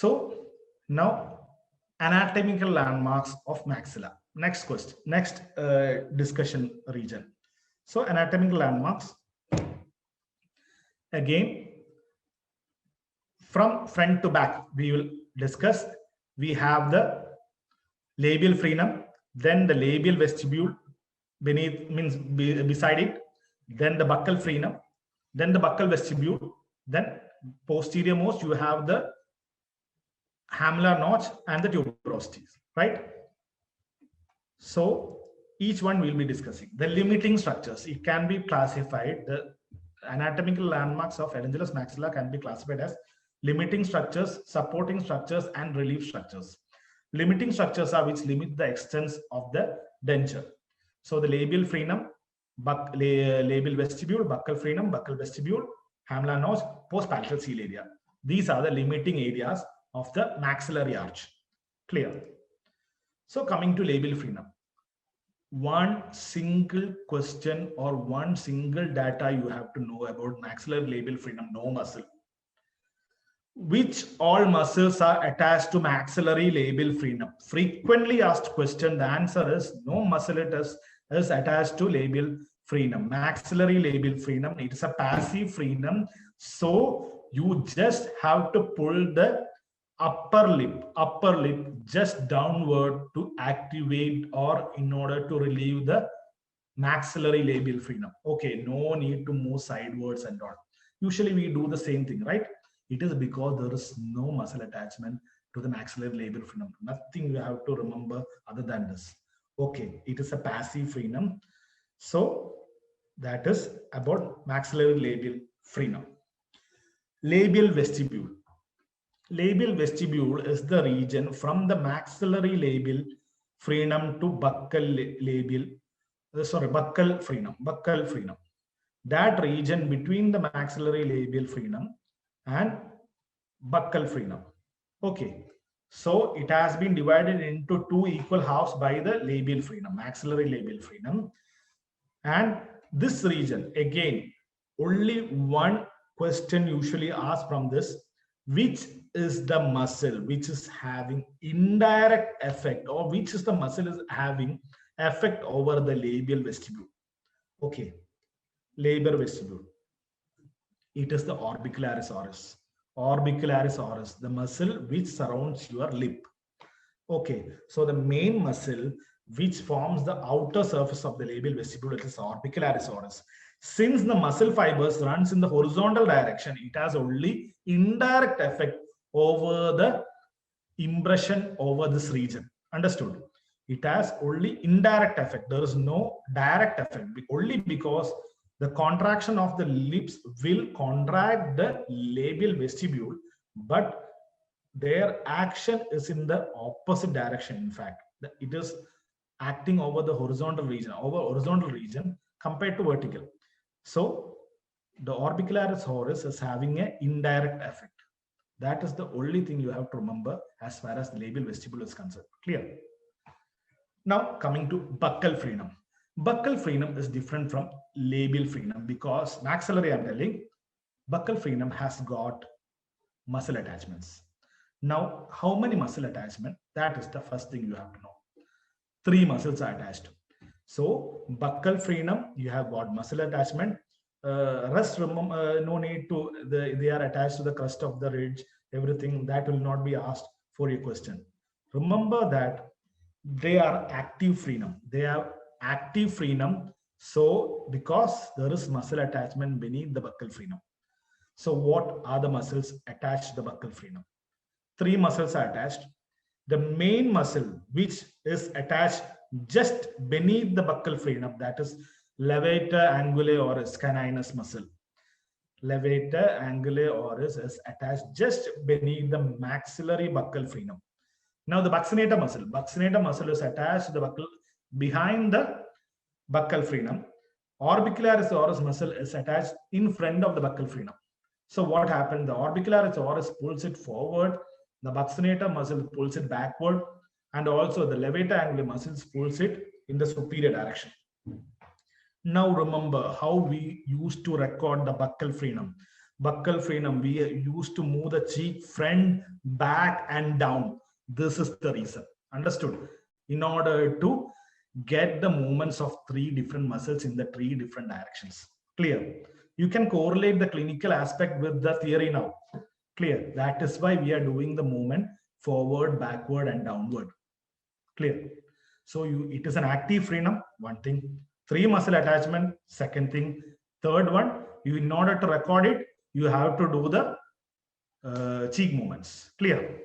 So now anatomical landmarks of maxilla. Next question, next discussion region. So anatomical landmarks, again from front to back we will discuss. We have the labial frenum, then the labial vestibule beneath, means beside it, then the buccal frenum, then the buccal vestibule, then posterior most you have the hamelar notch and the tuberosities, right? So each one we'll be discussing. The limiting structures, it can be classified, the anatomical landmarks of edentulous maxilla can be classified as limiting structures, supporting structures, and relief structures. Limiting structures are which limit the extent of the denture. So the labial frenum, labial vestibule, buccal frenum, buccal vestibule, hamelar notch, post-palatal seal area. These are the limiting areas of the maxillary arch. Clear? So coming to labial frenum, one single question or one single data you have to know about maxillary labial frenum, no muscle. Which all muscles are attached to maxillary labial frenum? Frequently asked question. The answer is no muscle is attached to labial frenum. Maxillary labial frenum, it is a passive frenum. So you just have to pull the upper lip just downward to activate or in order to relieve the maxillary labial frenum. Okay, no need to move sidewards and all. Usually we do the same thing, right? It is because there is no muscle attachment to the maxillary labial frenum. Nothing you have to remember other than this. Okay, it is a passive frenum. So that is about maxillary labial frenum. Labial vestibule. Labial vestibule is the region from the maxillary labial frenum to buccal frenum. That region between the maxillary labial frenum and buccal frenum. Okay, so it has been divided into two equal halves by the labial frenum, maxillary labial frenum. And this region, again, only one question usually asked from this: which is the muscle which is having indirect effect, or which is the muscle is having effect over the labial vestibule? Okay, labial vestibule, it is the orbicularis oris. Orbicularis oris, the muscle which surrounds your lip. Okay, so the main muscle which forms the outer surface of the labial vestibule is orbicularis oris. Since the muscle fibers runs in the horizontal direction, it has only indirect effect over the impression over this region. Understood? It has only indirect effect. There is no direct effect, only because the contraction of the lips will contract the labial vestibule, but their action is in the opposite direction. In fact, it is acting over the horizontal region, compared to vertical. So the orbicularis oris is having an indirect effect. That is the only thing you have to remember as far as the labial vestibule is concerned. Clear? Now coming to buccal frenum. Buccal frenum is different from labial frenum because maxillary, I'm telling, buccal frenum has got muscle attachments. Now, how many muscle attachment? That is the first thing you have to know. 3 muscles are attached. So buccal frenum, you have got muscle attachment. Rest, no need to, they are attached to the crest of the ridge, everything that will not be asked for your question. Remember that they are active frenum. They are active frenum. So because there is muscle attachment beneath the buccal frenum. So what are the muscles attached to the buccal frenum? 3 muscles are attached. The main muscle which is attached just beneath the buccal frenum, that is levator angulae oris caninus muscle. Levator angulae oris is attached just beneath the maxillary buccal frenum. Now the buccinator muscle is attached to the buccal behind the buccal frenum. Orbicularis oris muscle is attached in front of the buccal frenum. So what happened? The orbicularis oris pulls it forward, the buccinator muscle pulls it backward, and also the levator angulae muscles pulls it in the superior direction. Now remember how we used to record the buccal frenum. buccal frenum, we used to move the cheek front, back, and down. This is the reason. Understood? In order to get the movements of three different muscles in the three different directions. Clear? You can correlate the clinical aspect with the theory now. Clear? That is why we are doing the movement forward, backward, and downward. Clear? So it is an active frenum, one thing. Three muscle attachment, second thing. Third one, in order to record it, you have to do the cheek movements. Clear?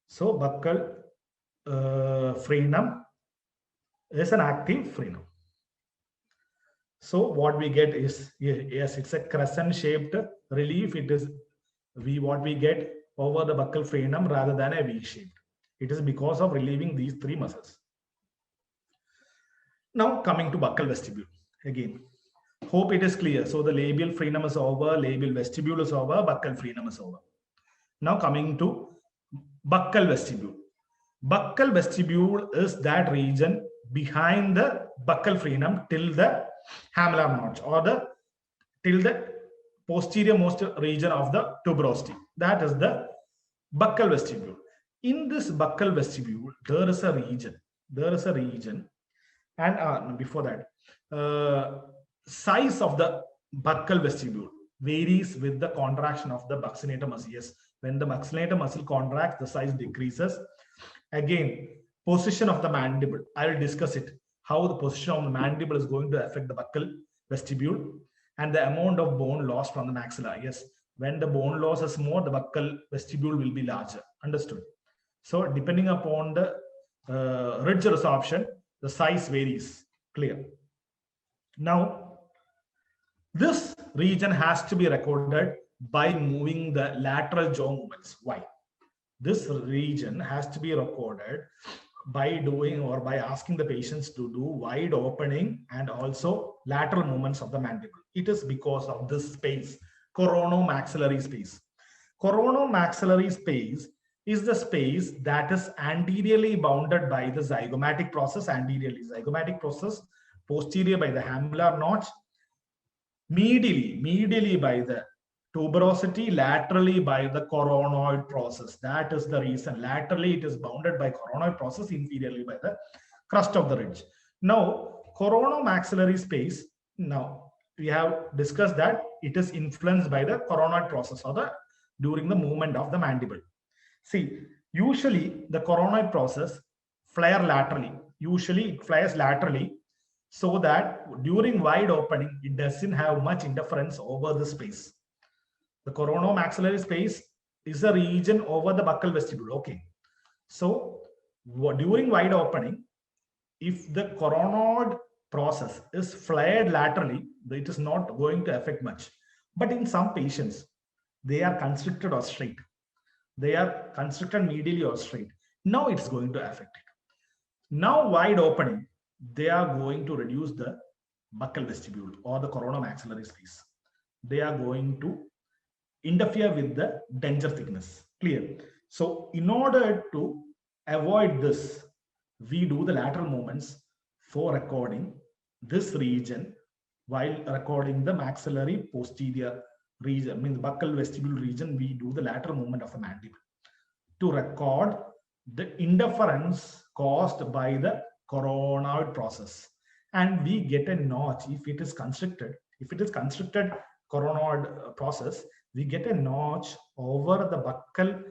So buccal frenum is an active frenum. So what we get is, yes, it's a crescent shaped relief. It is what we get over the buccal frenum rather than a V shaped. It is because of relieving these three muscles. Now coming to buccal vestibule again. Hope it is clear. So the labial frenum is over, labial vestibule is over, buccal frenum is over. Now coming to buccal vestibule. Buccal vestibule is that region behind the buccal frenum till the hamelar notch, or till the posterior most region of the tuberosity. That is the buccal vestibule. In this buccal vestibule, there is a region, and before that, size of the buccal vestibule varies with the contraction of the buccinator muscle. Yes, when the buccinator muscle contracts, the size decreases. Again, position of the mandible, I will discuss it, how the position of the mandible is going to affect the buccal vestibule, and the amount of bone lost from the maxilla. Yes, when the bone loss is more, the buccal vestibule will be larger. Understood? So depending upon the ridge resorption, the size varies. Clear? Now, this region has to be recorded by moving the lateral jaw movements. Why? This region has to be recorded by doing or by asking the patients to do wide opening and also lateral movements of the mandible. It is because of this space, coronomaxillary space. Coronomaxillary space is the space that is anteriorly bounded by the zygomatic process, zygomatic process, posterior by the hamelar notch, medially by the tuberosity, laterally by the coronoid process. That is the reason. Laterally, it is bounded by coronoid process, inferiorly by the crust of the ridge. Now, coronomaxillary space, now we have discussed that it is influenced by the coronoid process or during the movement of the mandible. See, usually the coronoid process flare laterally. Usually it flares laterally, so that during wide opening, it doesn't have much interference over the space. The coronomaxillary space is a region over the buccal vestibule. Okay. So during wide opening, if the coronoid process is flared laterally, it is not going to affect much. But in some patients, they are constricted or straight. They are constricted medially or straight. Now it's going to affect it. Now wide opening, they are going to reduce the buccal vestibule or the coronomaxillary space. They are going to interfere with the denture thickness. Clear? So in order to avoid this, we do the lateral movements for recording this region while recording the maxillary posterior region, means buccal vestibule region. We do the lateral movement of the mandible to record the interference caused by the coronoid process, and we get a notch if it is constricted. If it is constricted coronoid process, we get a notch over the buccal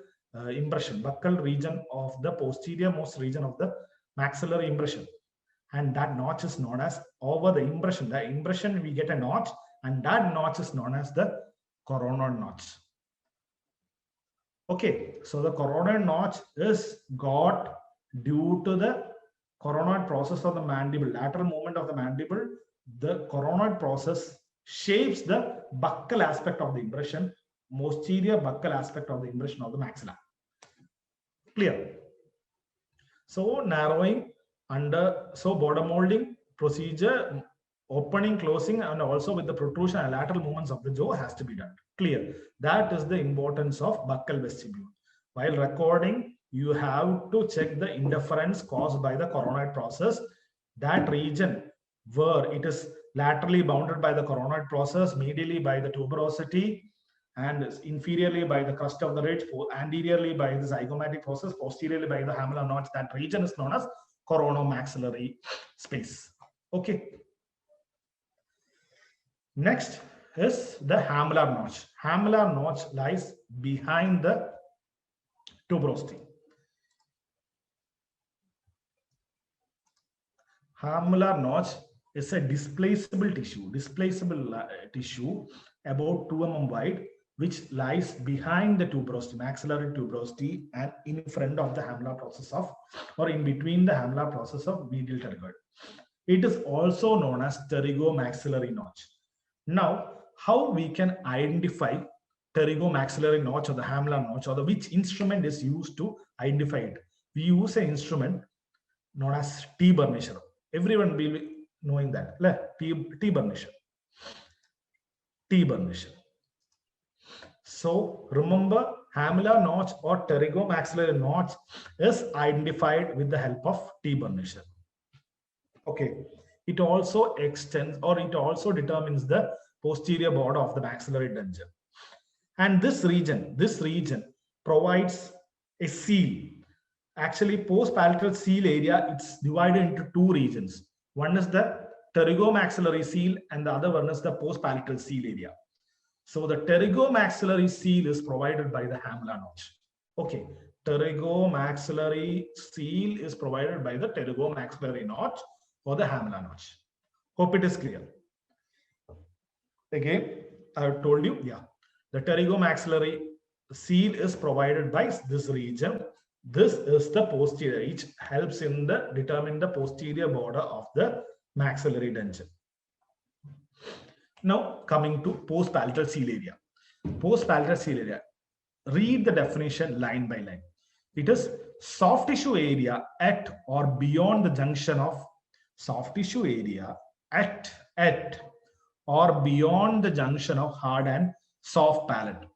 impression, buccal region of the posterior most region of the maxillary impression, and that notch is known as over the impression. The impression, we get a notch, and that notch is known as the coronoid notch. Okay, so the coronoid notch is got due to the coronoid process of the mandible, lateral movement of the mandible. The coronoid process shapes the buccal aspect of the impression, posterior buccal aspect of the impression of the maxilla. Clear? So narrowing under, so border molding procedure, opening, closing, and also with the protrusion and lateral movements of the jaw has to be done. Clear? That is the importance of buccal vestibule. While recording, you have to check the interference caused by the coronoid process. That region where it is laterally bounded by the coronoid process, medially by the tuberosity, and inferiorly by the crust of the ridge, anteriorly by the zygomatic process, posteriorly by the hamular notch. That region is known as coronomaxillary space. Okay. Next is the hamular notch. Hamular notch lies behind the tuberosity. Hamular notch is a displaceable tissue about 2 mm wide, which lies behind the tuberosity, maxillary tuberosity, and in front of the hamular process of, or in between the hamular process of medial pterygoid. It is also known as pterygomaxillary notch. Now, how we can identify pterygomaxillary notch or the hamular notch, or which instrument is used to identify it? We use an instrument known as T-burnisher. Everyone will be knowing that. T-burnisher. T-burnisher. So remember, hamular notch or pterygomaxillary notch is identified with the help of T-burnisher. Okay. It also extends, or it also determines the posterior border of the maxillary denture. And this region provides a seal. Actually, post-palatal seal area, it's divided into two regions. One is the pterygomaxillary seal and the other one is the post-palatal seal area. So the pterygomaxillary seal is provided by the hamular notch. Okay, pterygomaxillary seal is provided by the pterygomaxillary notch or the hamular notch. Hope it is clear. Again, I have told you, yeah, the pterygomaxillary seal is provided by this region. This is the posterior, which helps in the determine the posterior border of the maxillary denture. Now coming to post-palatal seal area. Post-palatal seal area. Read the definition line by line. It is soft tissue area at or beyond the junction of soft tissue area at or beyond the junction of hard and soft palate.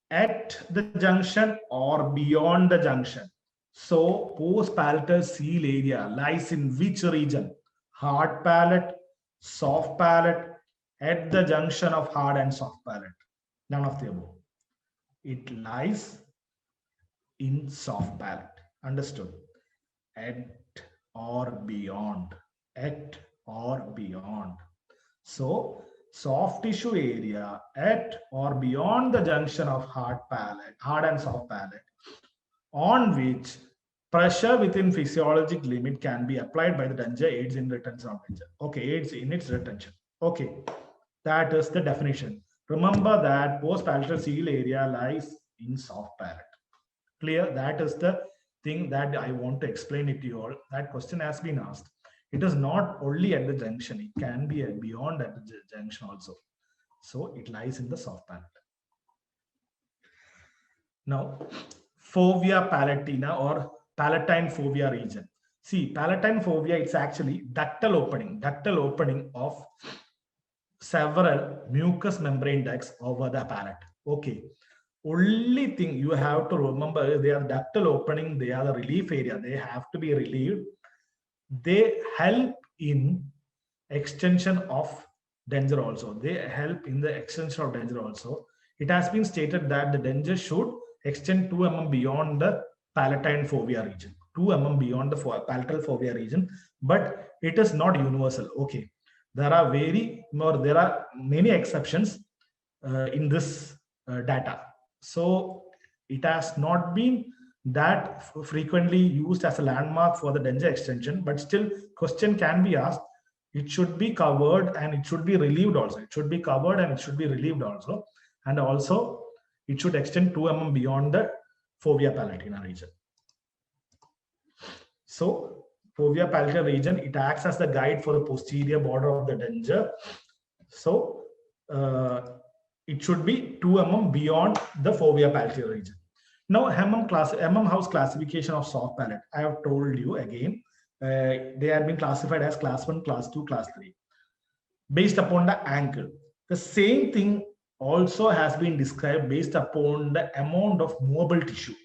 At the junction or beyond the junction. So post-palatal seal area lies in which region? Hard palate, soft palate, at the junction of hard and soft palate. None of the above. It lies in soft palate. Understood? At or beyond. At or beyond. So soft tissue area at or beyond the junction of hard and soft palate, on which pressure within physiologic limit can be applied by the denture, aids in retention of denture. Okay, aids in its retention. Okay, that is the definition. Remember that post-palatal seal area lies in soft palate. Clear? That is the thing that I want to explain it to you all. That question has been asked. It is not only at the junction, it can be beyond at the junction also. So it lies in the soft palate. Now, fovea palatina or palatine fovea region. See, palatine fovea, it's actually ductal opening of several mucous membrane ducts over the palate. Okay. Only thing you have to remember, they are ductal opening, they are the relief area, they have to be relieved. They help in extension of denture also. They help in the extension of denture also. It has been stated that the denture should extend 2 mm beyond the palatine fovea region. 2 mm beyond the palatal fovea region, but it is not universal. Okay. There are many exceptions in this data. So it has not been that frequently used as a landmark for the denture extension, but still question can be asked. It should be covered and it should be relieved also. It should be covered and it should be relieved also. And also it should extend 2 mm beyond the fovea palatina region. So fovea palatina region, it acts as the guide for the posterior border of the denture. So it should be 2 mm beyond the fovea palatina region. Now, MM House classification of soft palate. I have told you again, they have been classified as class 1, class 2, class 3, based upon the angle. The same thing also has been described based upon the amount of mobile tissue,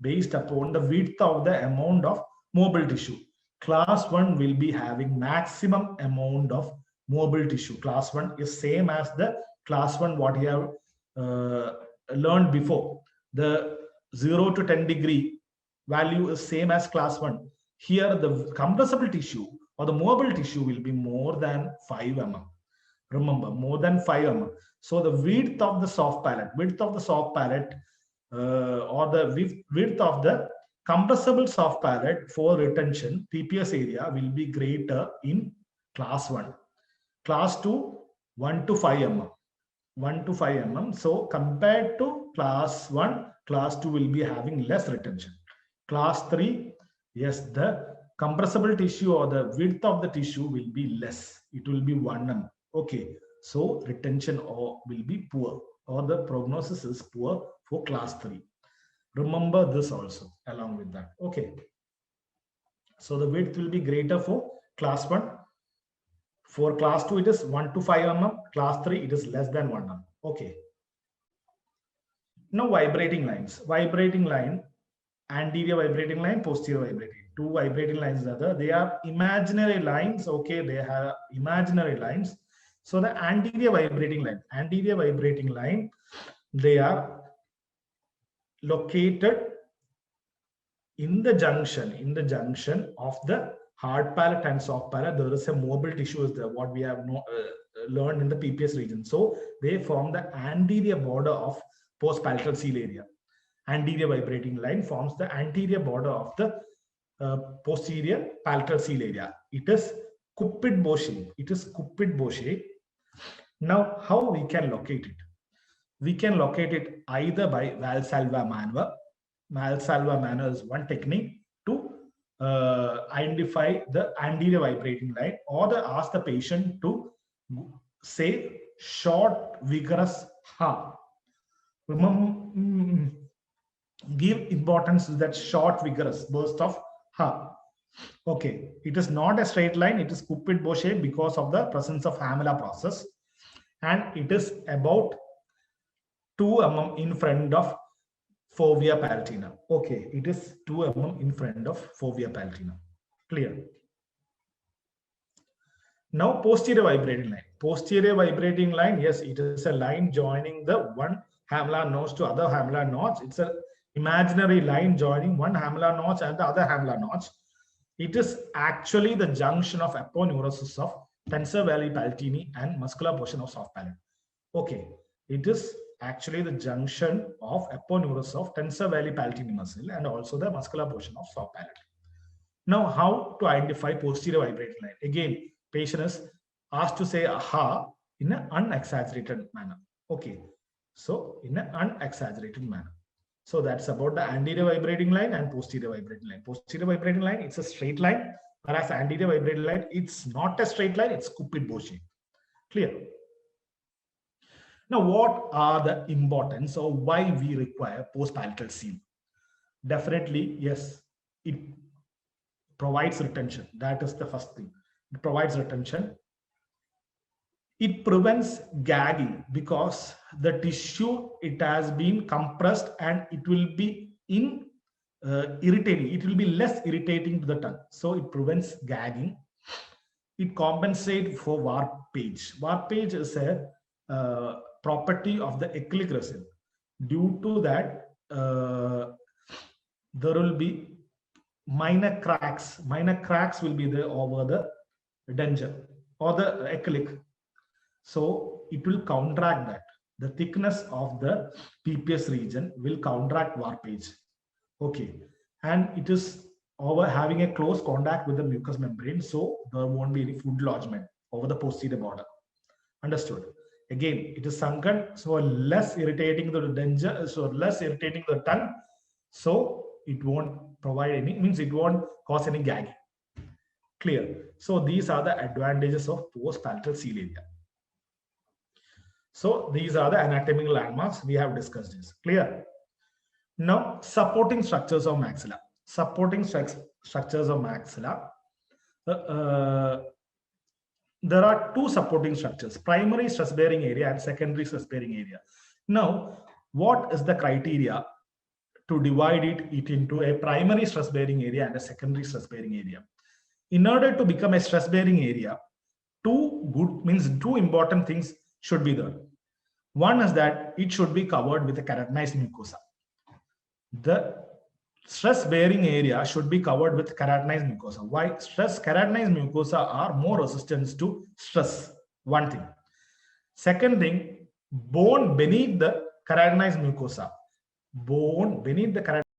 based upon the width of the amount of mobile tissue. Class 1 will be having maximum amount of mobile tissue. Class 1 is same as the class 1 what you have learned before. The 0 to 10 degree value is same as class 1. Here the compressible tissue or the movable tissue will be more than 5 mm. Remember, more than 5 mm. So the width of the soft palate or the width of the compressible soft palate for retention PPS area will be greater in class 1. Class 2, 1 to 5 mm. 1 to 5 mm. So compared to class 1, class 2 will be having less retention. Class 3, yes, the compressible tissue or the width of the tissue will be less. It will be 1 mm. Okay, so retention will be poor, or the prognosis is poor for class 3. Remember this also along with that. Okay, so the width will be greater for class 1. For class 2, it is 1 to 5 mm. Class 3, it is less than 1 mm. Okay. Now vibrating lines. Vibrating line, anterior vibrating line, posterior vibrating. Two vibrating lines are there. They are imaginary lines. Okay, they have imaginary lines. So the anterior vibrating line, they are located in the junction of the hard palate and soft palate. There is a mobile tissue is there, what we have learned in the PPS region. So they form the anterior border of post-palatal seal area. Anterior vibrating line forms the anterior border of the posterior palatal seal area. It is Couppet-Bowe shape. Now, how we can locate it? We can locate it either by Valsalva maneuver. Valsalva maneuver is one technique to identify the anterior vibrating line, or ask the patient to say short, vigorous ha. Remember, give importance to that short, vigorous burst of ha. Okay, it is not a straight line. It is Couppet-Bowe shape because of the presence of Hamela process, and it is about 2 mm in front of fovea palatina. Okay, it is 2 mm in front of fovea palatina. Clear? Now posterior vibrating line. Posterior vibrating line, yes, it is a line joining the one Hamela notch to other Hamela notch. It's an imaginary line joining one Hamela notch and the other Hamela notch. It is actually the junction of aponeurosis of tensor valli palatini and muscular portion of soft palate. Okay, it is actually the junction of aponeurosis of tensor valli palatini muscle and also the muscular portion of soft palate. Now, how to identify posterior vibrating line? Again, patient is asked to say aha in an unexaggerated manner. Okay, so in an unexaggerated manner. So that's about the anterior vibrating line and posterior vibrating line. Posterior vibrating line, it's a straight line, whereas anterior vibrating line, it's not a straight line, it's Couppet-Bowe shape. Clear? Now, what are the importance or why we require post-palatal seal? Definitely, yes, it provides retention. That is the first thing. It provides retention. It prevents gagging because the tissue, it has been compressed and it will be irritating. It will be less irritating to the tongue. So it prevents gagging. It compensates for warpage. Warpage is a property of the acrylic resin. Due to that, there will be minor cracks. Minor cracks will be there over the denture or the acrylic. So it will counteract that. The thickness of the PPS region will counteract warpage. Okay. And it is over having a close contact with the mucous membrane. So there won't be any food lodgement over the posterior border. Understood? Again, it is sunken, so less irritating the denture, so less irritating the tongue. So it won't provide any, means it won't cause any gagging. Clear? So these are the advantages of post-palatal seal area. So these are the anatomical landmarks we have discussed this. Clear? Now, supporting structures of maxilla. Supporting structures of maxilla. There are two supporting structures, primary stress-bearing area and secondary stress-bearing area. Now, what is the criteria to divide it into a primary stress-bearing area and a secondary stress-bearing area? In order to become a stress-bearing area, two important things should be there. One is that it should be covered with a keratinized mucosa. The stress bearing area should be covered with keratinized mucosa. Why? Keratinized mucosa are more resistant to stress. One thing. Second thing, bone beneath the keratinized mucosa. Bone beneath the keratinized